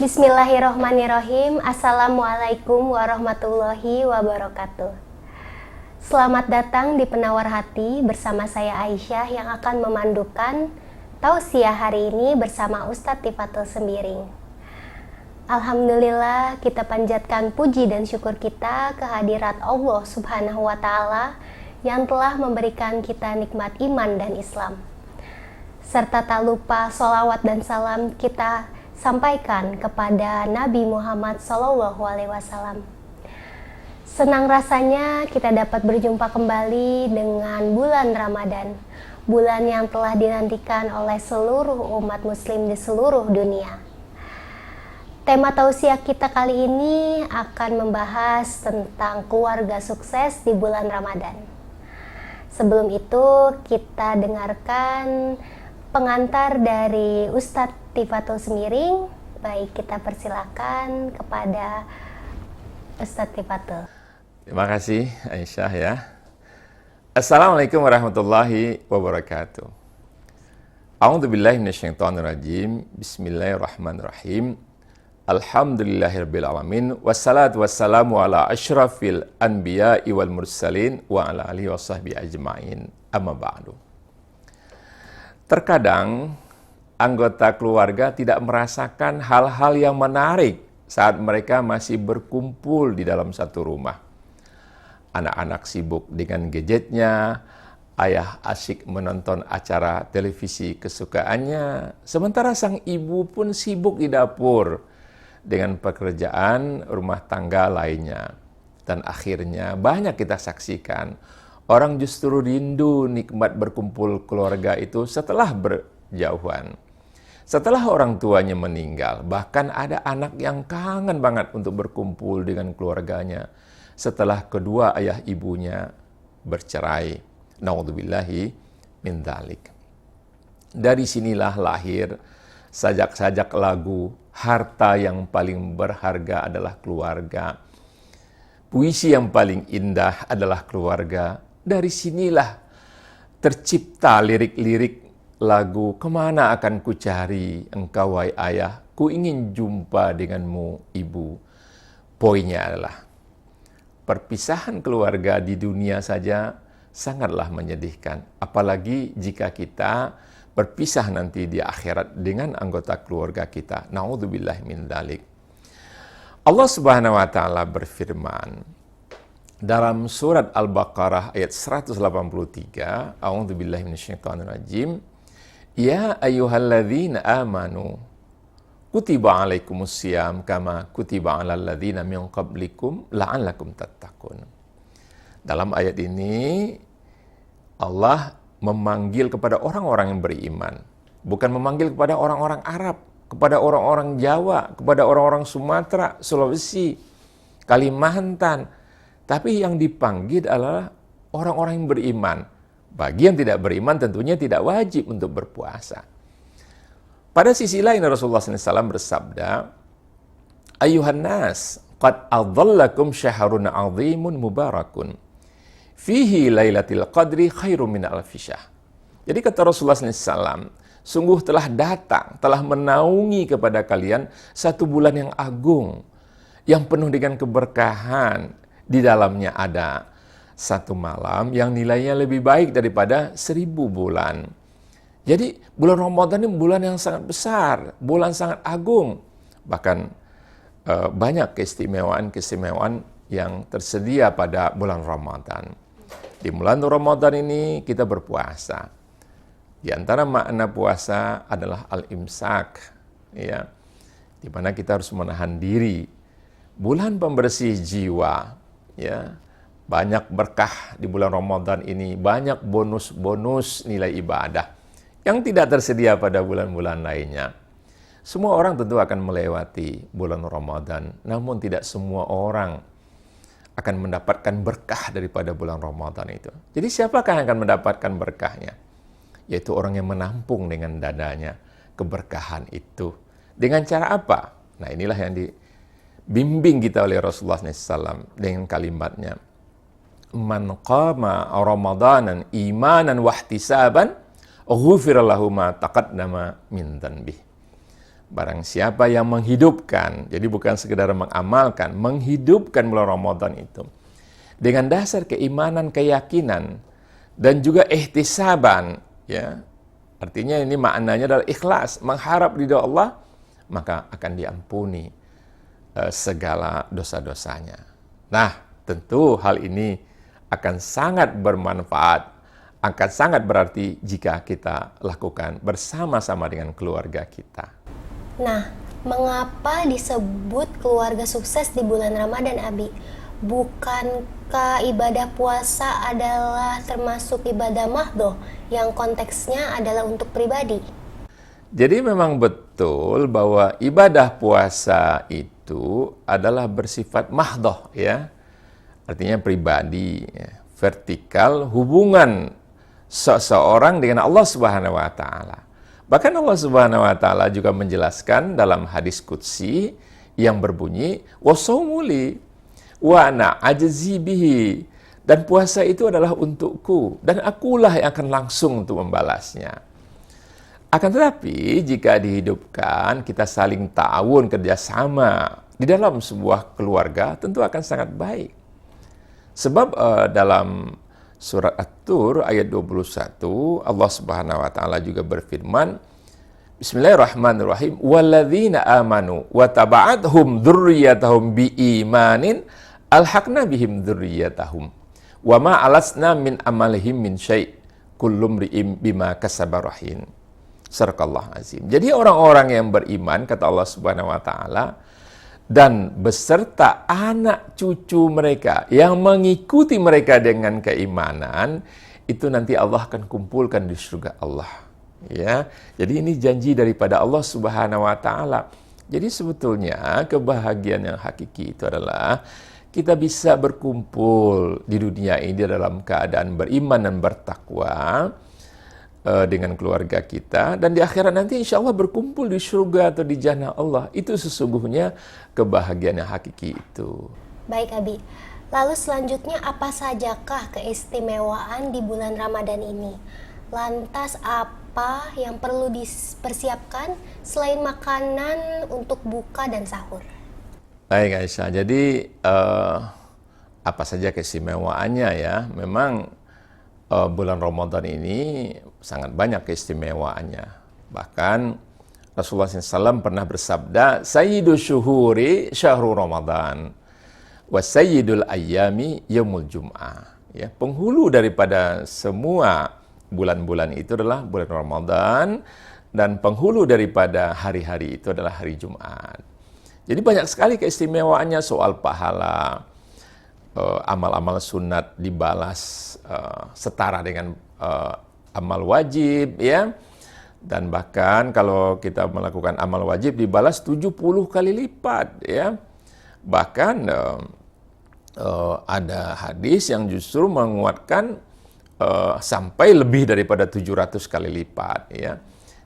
Bismillahirrohmanirrohim. Assalamualaikum warahmatullahi wabarakatuh. Selamat datang di Penawar Hati bersama saya Aisyah yang akan memandukan tausiah hari ini bersama Ustadz Tifatul Sembiring. Alhamdulillah, kita panjatkan puji dan syukur kita kehadirat Allah Subhanahu wa Ta'ala yang telah memberikan kita nikmat iman dan Islam. Serta tak lupa sholawat dan salam kita sampaikan kepada Nabi Muhammad SAW. Senang rasanya kita dapat berjumpa kembali dengan bulan Ramadan, bulan yang telah dinantikan oleh seluruh umat muslim di seluruh dunia. Tema tausiah kita kali ini akan membahas tentang keluarga sukses di bulan Ramadan. Sebelum itu kita dengarkan pengantar dari Ustadz Tifatul Sembiring. Baik, kita persilakan kepada Ustadz Tifatul. Terima kasih Aisyah ya. Assalamualaikum warahmatullahi wabarakatuh. A'udzubillahi minasyaitonirrajim. Bismillahirrahmanirrahim. Alhamdulillahirabbil alamin wassalatu wassalamu ala asyrafil anbiya'i wal mursalin wa ala alihi washabbihi ajmain. Amma ba'du. Terkadang anggota keluarga tidak merasakan hal-hal yang menarik saat mereka masih berkumpul di dalam satu rumah. Anak-anak sibuk dengan gadgetnya, ayah asyik menonton acara televisi kesukaannya, sementara sang ibu pun sibuk di dapur dengan pekerjaan rumah tangga lainnya. Dan akhirnya banyak kita saksikan, orang justru rindu nikmat berkumpul keluarga itu setelah berjauhan. Setelah orang tuanya meninggal, bahkan ada anak yang kangen banget untuk berkumpul dengan keluarganya setelah kedua ayah ibunya bercerai. Na'udzubillahi min dzalik. Dari sinilah lahir sajak-sajak lagu, harta yang paling berharga adalah keluarga. Puisi yang paling indah adalah keluarga. Dari sinilah tercipta lirik-lirik lagu, kemana akan ku cari engkau wahai ayah, ku ingin jumpa denganmu ibu. Poinnya adalah, perpisahan keluarga di dunia saja sangatlah menyedihkan. Apalagi jika kita berpisah nanti di akhirat dengan anggota keluarga kita. Na'udzubillahi min dzalik. Allah Subhanahu wa Ta'ala berfirman dalam surat Al-Baqarah ayat 183, A'udzubillahi minasyaitonirrajim. Ya ayyuhalladzina amanu kutiba alaikumusiyam kama kutiba alal ladzina min qablikum la'allakum tattaqun. Dalam ayat ini Allah memanggil kepada orang-orang yang beriman, bukan memanggil kepada orang-orang Arab, kepada orang-orang Jawa, kepada orang-orang Sumatera, Sulawesi, Kalimantan, tapi yang dipanggil adalah orang-orang yang beriman. Bagi yang tidak beriman tentunya tidak wajib untuk berpuasa. Pada sisi lain Rasulullah SAW bersabda, Ayuhan nas, qad adhallakum syahrun azimun mubarakun, fihi lailatul qadri khairum min alfi syahr. Jadi kata Rasulullah SAW, sungguh telah datang, telah menaungi kepada kalian satu bulan yang agung, yang penuh dengan keberkahan. Di dalamnya ada satu malam yang nilainya lebih baik daripada 1000 bulan. Jadi bulan Ramadan ini bulan yang sangat besar, bulan sangat agung. Bahkan banyak keistimewaan-keistimewaan yang tersedia pada bulan Ramadan. Di bulan Ramadan ini kita berpuasa. Di antara makna puasa adalah al-imsak, ya, di mana kita harus menahan diri. Bulan pembersih jiwa, ya. Banyak berkah di bulan Ramadan ini, banyak bonus-bonus nilai ibadah yang tidak tersedia pada bulan-bulan lainnya. Semua orang tentu akan melewati bulan Ramadan, namun tidak semua orang akan mendapatkan berkah daripada bulan Ramadan itu. Jadi siapakah yang akan mendapatkan berkahnya? Yaitu orang yang menampung dengan dadanya keberkahan itu. Dengan cara apa? Nah, inilah yang dibimbing kita oleh Rasulullah SAW dengan kalimatnya. Man qama ramadanan imanan wahtisaban ghufira lahu ma taqaddama min dhanbih. Barang siapa yang menghidupkan, jadi bukan sekedar mengamalkan, menghidupkan bulan Ramadan itu dengan dasar keimanan, keyakinan, dan juga ihtisaban, ya. Artinya ini maknanya adalah ikhlas, mengharap ridha Allah, maka akan diampuni segala dosa-dosanya. Nah, tentu hal ini akan sangat bermanfaat, akan sangat berarti jika kita lakukan bersama-sama dengan keluarga kita. Nah, mengapa disebut keluarga sukses di bulan Ramadan, Abi? Bukankah ibadah puasa adalah termasuk ibadah mahdhoh yang konteksnya adalah untuk pribadi? Jadi memang betul bahwa ibadah puasa itu adalah bersifat mahdhoh, ya. Artinya pribadi, ya. Vertikal hubungan seseorang dengan Allah Subhanahu wa taala. Bahkan Allah Subhanahu wa taala juga menjelaskan dalam hadis qudsi yang berbunyi wasaumuli wa ana ajzi bihi, dan puasa itu adalah untukku dan akulah yang akan langsung untuk membalasnya. Akan tetapi jika dihidupkan, kita saling ta'awun, kerjasama di dalam sebuah keluarga, tentu akan sangat baik. Sebab dalam surat At-Tur ayat 21, Allah Subhanahu wa taala juga berfirman, Bismillahirrahmanirrahim, walladzina amanu wa taba'athum dzurriyyatahum biimanin alhaqna bihim dzurriyyatahum wa ma alasna min amalihim min syai' kullu mri'in bima kasaba rahin. Sadaqallahu azim. Jadi orang-orang yang beriman, kata Allah Subhanahu wa taala, dan beserta anak cucu mereka yang mengikuti mereka dengan keimanan, itu nanti Allah akan kumpulkan di surga Allah. Ya, jadi ini janji daripada Allah Subhanahu wa taala. Jadi sebetulnya kebahagiaan yang hakiki itu adalah kita bisa berkumpul di dunia ini dalam keadaan beriman dan bertakwa dengan keluarga kita, dan di akhirat nanti insya Allah berkumpul di surga atau di jannah Allah. Itu sesungguhnya kebahagiaan yang hakiki itu. Baik, Abi. Lalu selanjutnya apa sajakah keistimewaan di bulan Ramadan ini? Lantas apa yang perlu dipersiapkan selain makanan untuk buka dan sahur? Baik Aisyah, jadi apa saja keistimewaannya ya? Memang bulan Ramadan ini sangat banyak keistimewaannya. Bahkan Rasulullah SAW pernah bersabda, Sayyidu syuhuri syahrul Ramadan, wa sayyidul ayyami yaumul jum'ah. Ya, penghulu daripada semua bulan-bulan itu adalah bulan Ramadan, dan penghulu daripada hari-hari itu adalah hari Jumat. Jadi banyak sekali keistimewaannya, soal pahala, amal-amal sunat dibalas setara dengan amal wajib, ya. Dan bahkan kalau kita melakukan amal wajib dibalas 70 kali lipat, ya. Bahkan ada hadis yang justru menguatkan sampai lebih daripada 700 kali lipat, ya.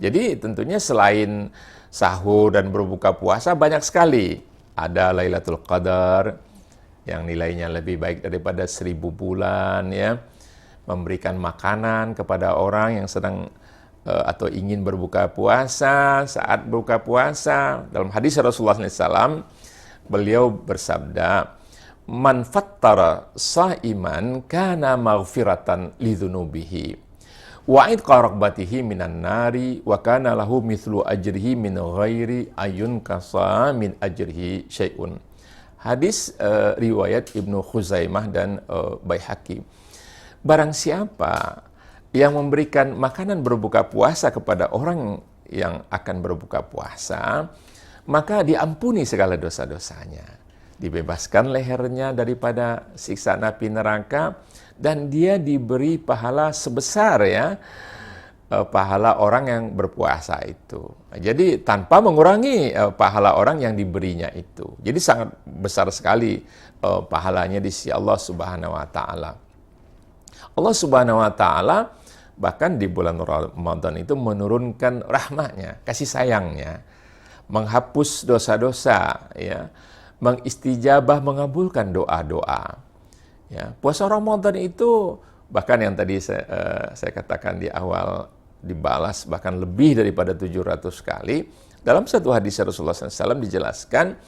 Jadi tentunya selain sahur dan berbuka puasa banyak sekali. Ada Lailatul Qadar yang nilainya lebih baik daripada 1000 bulan, ya. Memberikan makanan kepada orang yang sedang atau ingin berbuka puasa. Saat berbuka puasa, dalam hadis Rasulullah SAW, beliau bersabda, man fattara sa'iman kana maghfiratan lidzunubihi wa idqa raqbatihi minan nari wa kana lahu mithlu ajrihi min ghairi ayun kasa min ajrihi syai'un. Hadis riwayat Ibnu Khuzaimah dan Baihaqi. Barang siapa yang memberikan makanan berbuka puasa kepada orang yang akan berbuka puasa, maka diampuni segala dosa-dosanya. Dibebaskan lehernya daripada siksa api neraka, dan dia diberi pahala sebesar, ya, pahala orang yang berpuasa itu. Jadi tanpa mengurangi pahala orang yang diberinya itu. Jadi sangat besar sekali pahalanya di sisi Allah Subhanahu wa taala. Allah Subhanahu wa taala bahkan di bulan Ramadan itu menurunkan rahmatnya, kasih sayangnya, menghapus dosa-dosa, ya, mengistijabah, mengabulkan doa-doa. Ya, puasa Ramadan itu bahkan yang tadi saya katakan di awal dibalas bahkan lebih daripada 700 kali. Dalam satu hadis Rasulullah SAW dijelaskan,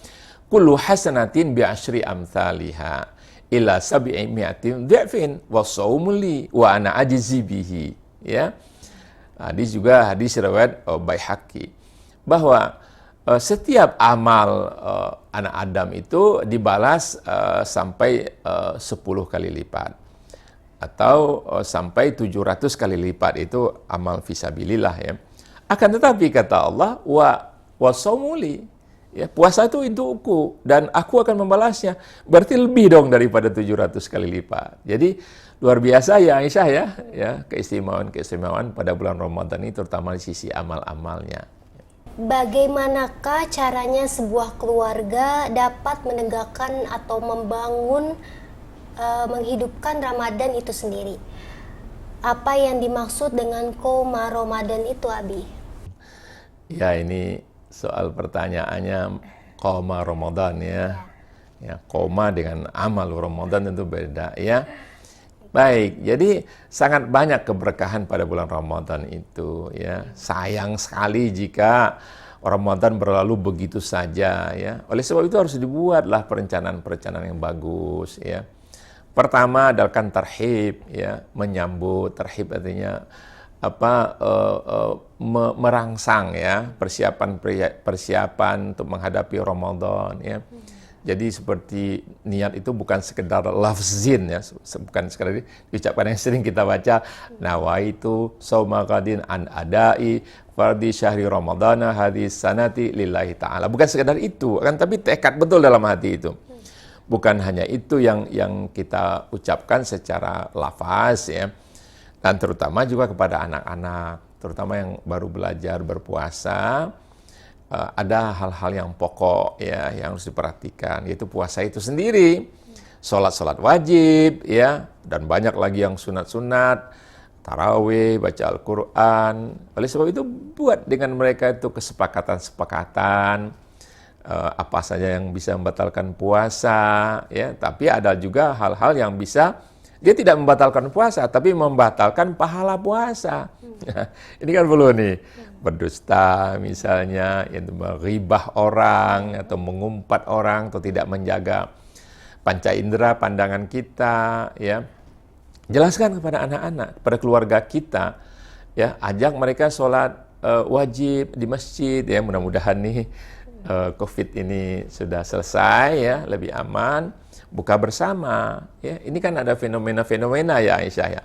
kullu hasanatin bi asyri amthaliha ila sab'i mi'atin dhi'fin wa shaumuli wa ana ajzi bihi. Ya. Hadis juga hadis riwayat Baihaqi, bahwa setiap amal anak Adam itu dibalas sampai 10 kali lipat, atau sampai 700 kali lipat, itu amal fisabilillah ya. Akan tetapi kata Allah, wa shaumuli, ya, puasa itu untukku dan aku akan membalasnya. Berarti lebih dong daripada 700 kali lipat. Jadi luar biasa ya Aisyah ya keistimewaan pada bulan Ramadan ini, terutama di sisi amal-amalnya. Bagaimanakah caranya sebuah keluarga dapat menegakkan atau membangun, menghidupkan Ramadan itu sendiri? Apa yang dimaksud dengan Qoma Ramadan itu, Abi? Ya, ini soal pertanyaannya Qoma Ramadan ya. Ya, Qoma dengan amal Ramadan tentu beda ya. Baik, jadi sangat banyak keberkahan pada bulan Ramadan itu ya. Sayang sekali jika Ramadan berlalu begitu saja ya. Oleh sebab itu harus dibuatlah perencanaan-perencanaan yang bagus ya. Pertama adalah tarhib ya, menyambut. Tarhib artinya merangsang ya, persiapan untuk menghadapi Ramadan ya. Jadi seperti niat itu bukan sekedar lafzin ya, bukan sekedar diucapkan yang sering kita baca, nawaitu shauma ghadin an adai fardhi syahri ramadhana hadis sanati lillahi ta'ala. Bukan sekedar itu, kan, tapi tekad betul dalam hati itu. Bukan hanya itu yang kita ucapkan secara lafaz ya. Dan terutama juga kepada anak-anak, terutama yang baru belajar berpuasa, ada hal-hal yang pokok ya yang harus diperhatikan, yaitu puasa itu sendiri, sholat wajib ya, dan banyak lagi yang sunat-sunat, tarawih, baca Al-Quran. Oleh sebab itu buat dengan mereka itu kesepakatan-sepakatan apa saja yang bisa membatalkan puasa ya, tapi ada juga hal-hal yang bisa dia tidak membatalkan puasa, tapi membatalkan pahala puasa. Ini kan perlu nih, berdusta misalnya, yang meribah orang, atau mengumpat orang, atau tidak menjaga panca indera pandangan kita. Ya, jelaskan kepada anak-anak, kepada keluarga kita, ya, ajak mereka sholat wajib di masjid. Ya, mudah-mudahan nih COVID ini sudah selesai, ya, lebih aman. Buka bersama, ya. Ini kan ada fenomena-fenomena ya Aisyah ya.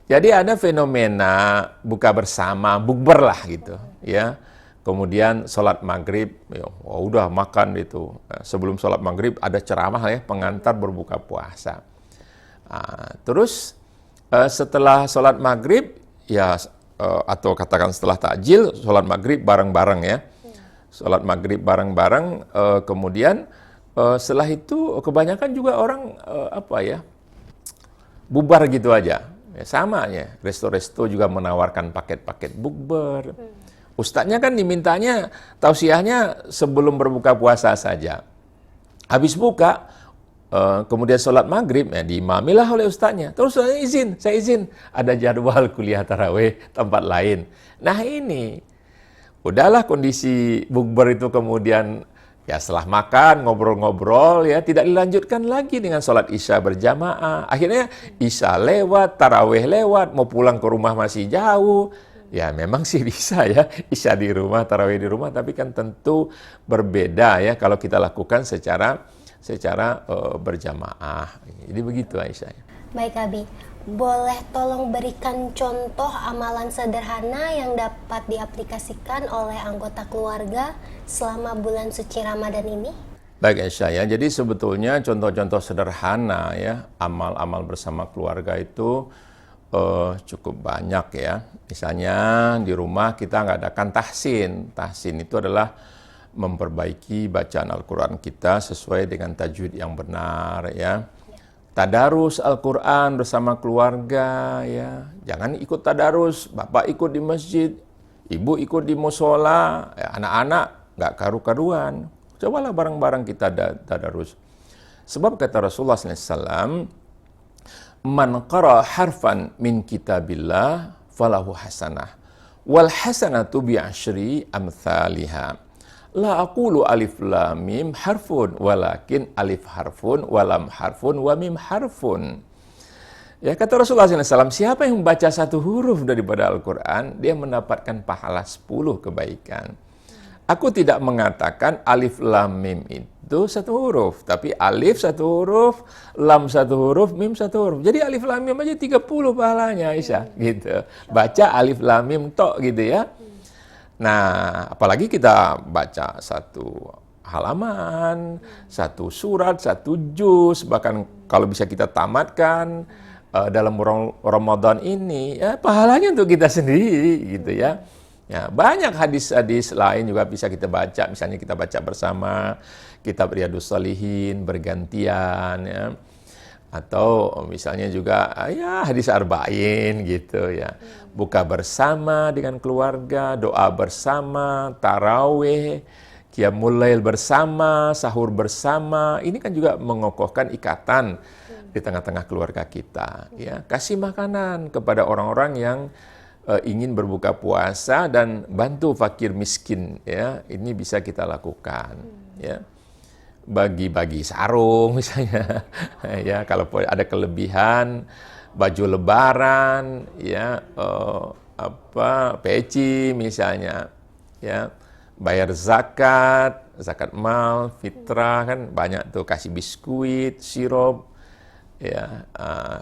Jadi ada fenomena buka bersama, bukber lah gitu, ya. Kemudian sholat maghrib, ya, udah makan itu. Sebelum sholat maghrib ada ceramah ya, pengantar berbuka puasa. Terus setelah sholat maghrib, ya, atau katakan setelah takjil, sholat maghrib bareng-bareng ya. Sholat maghrib bareng-bareng, kemudian setelah itu kebanyakan juga orang bubar gitu aja. Ya, sama ya, resto-resto juga menawarkan paket-paket bukber. Ustadznya kan dimintanya tausiahnya sebelum berbuka puasa saja. Habis buka, kemudian sholat maghrib, ya, diimamilah oleh ustadznya. Terus saya izin, ada jadwal kuliah tarawih tempat lain. Nah ini, udahlah kondisi bukber itu kemudian, ya setelah makan, ngobrol-ngobrol, ya tidak dilanjutkan lagi dengan sholat isya berjamaah. Akhirnya isya lewat, tarawih lewat, mau pulang ke rumah masih jauh. Ya memang sih bisa ya, isya di rumah, tarawih di rumah, tapi kan tentu berbeda ya kalau kita lakukan secara berjamaah. Jadi begitu Aisyah. Baik Abi, boleh tolong berikan contoh amalan sederhana yang dapat diaplikasikan oleh anggota keluarga selama bulan suci Ramadan ini? Baik Aisyah ya, jadi sebetulnya contoh-contoh sederhana ya, amal-amal bersama keluarga itu cukup banyak ya. Misalnya di rumah kita ngadakan tahsin. Tahsin itu adalah memperbaiki bacaan Al-Quran kita sesuai dengan tajwid yang benar ya. Tadarus Al-Quran bersama keluarga ya. Jangan ikut tadarus, bapak ikut di masjid, ibu ikut di musola, ya, anak-anak nggak karu-karuan. Cobalah bareng-bareng kita tadarus. Sebab kata Rasulullah SAW, man qara harfan min kitabillah falahu hasanah, Wal hasanatu bi asyri amsalihha. La aqulu alif lam mim harfun walakin alif harfun walam harfun wa mim harfun. Ya, kata Rasulullah SAW, siapa yang membaca satu huruf daripada Al-Quran, dia mendapatkan pahala 10 kebaikan. Aku tidak mengatakan alif lam mim itu satu huruf, tapi alif satu huruf, lam satu huruf, mim satu huruf. Jadi alif lam mim aja 30 pahalanya, Aisyah, gitu. Baca alif lam mim tok gitu ya. Nah, apalagi kita baca satu halaman, satu surat, satu juz, bahkan kalau bisa kita tamatkan dalam Ramadan ini, ya pahalanya untuk kita sendiri gitu ya. Ya, banyak hadis-hadis lain juga bisa kita baca, misalnya kita baca bersama kitab Riyadhus Shalihin bergantian ya. Atau misalnya juga ya hadis arba'in gitu ya. Buka bersama dengan keluarga, doa bersama, tarawih, qiyamul lail bersama, sahur bersama. Ini kan juga mengokohkan ikatan di tengah-tengah keluarga kita ya. Kasih makanan kepada orang-orang yang ingin berbuka puasa dan bantu fakir miskin ya. Ini bisa kita lakukan ya. Bagi-bagi sarung misalnya ya, kalau ada kelebihan baju lebaran ya, peci misalnya ya, bayar zakat mal, fitrah kan banyak tuh, kasih biskuit, sirup ya,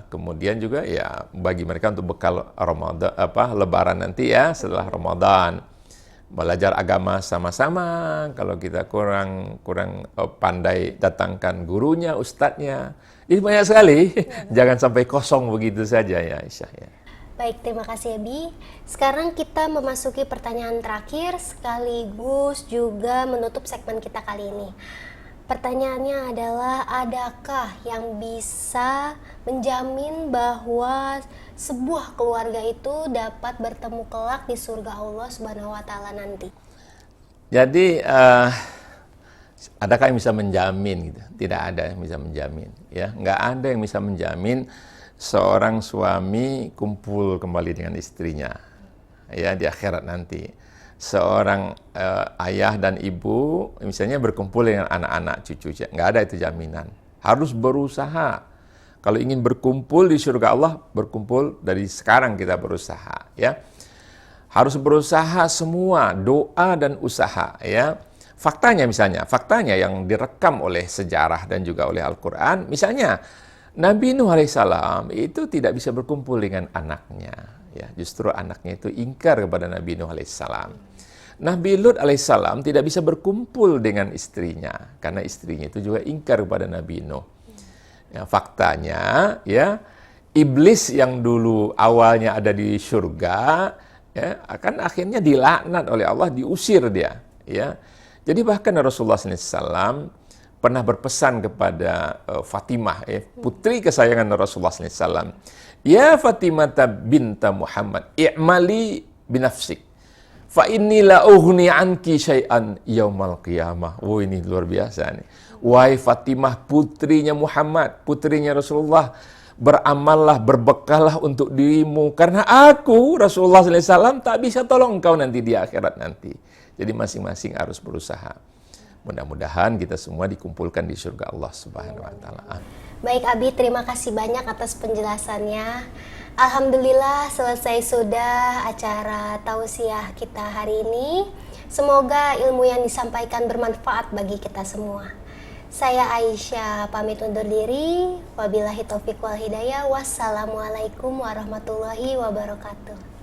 kemudian juga ya bagi mereka untuk bekal Ramadan lebaran nanti ya setelah Ramadan. Belajar agama sama-sama, kalau kita kurang pandai datangkan gurunya, ustadznya. Ini banyak sekali, jangan sampai kosong begitu saja ya Aisyah ya. Baik, terima kasih ya Bi. Sekarang kita memasuki pertanyaan terakhir sekaligus juga menutup segmen kita kali ini. Pertanyaannya adalah, adakah yang bisa menjamin bahwa sebuah keluarga itu dapat bertemu kelak di surga Allah Subhanahu wa taala nanti? Jadi adakah yang bisa menjamin gitu? Tidak ada yang bisa menjamin ya. Nggak ada yang bisa menjamin seorang suami kumpul kembali dengan istrinya ya di akhirat nanti. Seorang ayah dan ibu misalnya berkumpul dengan anak-anak cucu, nggak ada itu jaminan. Harus berusaha. Kalau ingin berkumpul di surga Allah, berkumpul dari sekarang kita berusaha ya. Harus berusaha semua, doa dan usaha ya. Faktanya yang direkam oleh sejarah dan juga oleh Al-Quran, misalnya Nabi Nuh alaihissalam itu tidak bisa berkumpul dengan anaknya ya. Justru anaknya itu ingkar kepada Nabi Nuh alaihissalam. Nabi Lut alaihissalam tidak bisa berkumpul dengan istrinya karena istrinya itu juga ingkar kepada Nabi Nuh. Ya, faktanya ya, iblis yang dulu awalnya ada di surga ya, akan akhirnya dilaknat oleh Allah, diusir dia ya. Jadi bahkan Rasulullah SAW pernah berpesan kepada Fatimah ya, putri kesayangan Rasulullah SAW, ya Fatimah binta Muhammad, i'mali binafsik, fa inni la ughni anki syai'an yaumal qiyamah. Oh, ini luar biasa nih. Wahai Fatimah, putrinya Muhammad, putrinya Rasulullah, beramallah, berbekallah untuk dirimu, karena aku Rasulullah SAW tak bisa tolong engkau nanti di akhirat nanti. Jadi masing-masing harus berusaha. Mudah-mudahan kita semua dikumpulkan di surga Allah Subhanahu wa taala. Baik Abi, terima kasih banyak atas penjelasannya. Alhamdulillah selesai sudah acara tausiah kita hari ini. Semoga ilmu yang disampaikan bermanfaat bagi kita semua. Saya Aisyah pamit undur diri. Wabillahi taufiq wal hidayah. Wassalamualaikum warahmatullahi wabarakatuh.